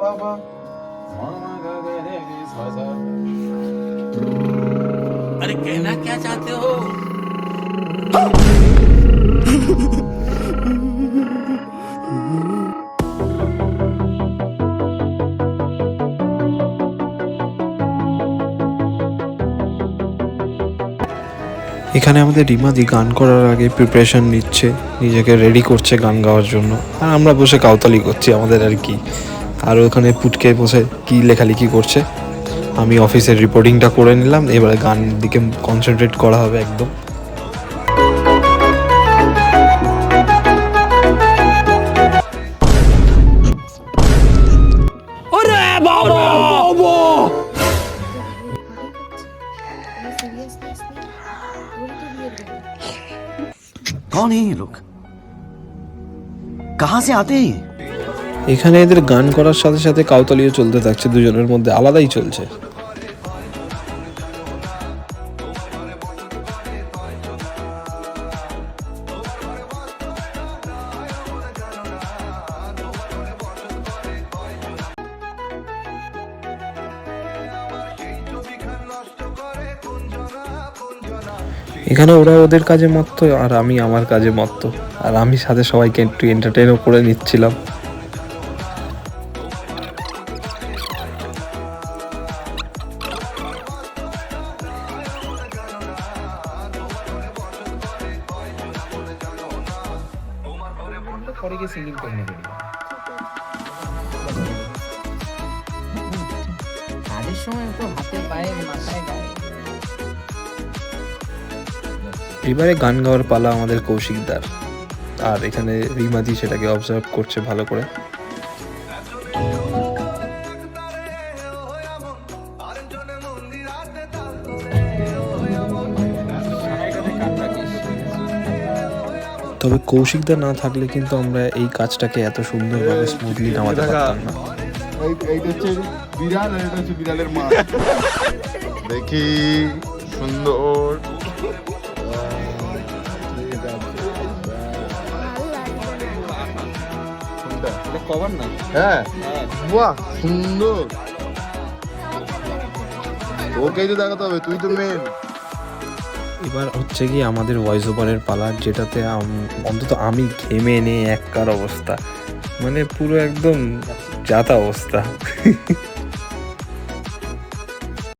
বাবা মামা গাগে রে সাজা। अरे कहना क्या चाहते हो? এখানে আমাদের রিমাদি গান করার আগে প্রিপারেশন নিচ্ছে, নিজেকে রেডি করছে গান গাওয়ার জন্য, আর আমরা বসে কাউতালি করছি আমাদের আর কি। আর ওখানে পুটকে বসে কি লেখালেখি করছে। আমি অফিসের রিপোর্টিংটা করে নিলাম, এবারে গান দিকে কনসেন্ট্রেট করা হবে একদম। कौन है ये लोग? कहाँ से आते हैं? এখানে এদের গান করার সাথে সাথে কাউতালিও চলতে থাকছে, দুজনের মধ্যে আলাদাই চলছে। এখানে ওরা ওদের কাজে মত্ত আর আমি আমার কাজে মত্ত, আর আমি সাথে সবাইকে একটু এন্টারটেইনও করে নিচ্ছিলাম। কাজের সময় তো হাতে পায়ে মাথায় গায়ে। এবারে গান গাওয়ার পালা আমাদের কৌশিকদার, আর এখানে রিমাদি সেটাকে অবজার্ভ করছে ভালো করে। তবে কৌশিকদার না থাকলে কিন্তু আমরা এই কাজটাকে এত সুন্দরভাবে স্মুথলি নামাতে পারতাম না। এইটা হচ্ছে বিড়াল আর এটা হচ্ছে বিড়ালের মা। দেখি সুন্দর কভার না? হ্যাঁ বাহ সুন্দর। ওকেই তো দেখাতে হবে, তুই তো মেন। এবার হচ্ছে কি আমাদের ভয়েস ওভারের পালা, যেটাতে অন্তত আমি ঘেমে নিয়ে এককার অবস্থা, মানে পুরো একদম যাতা অবস্থা।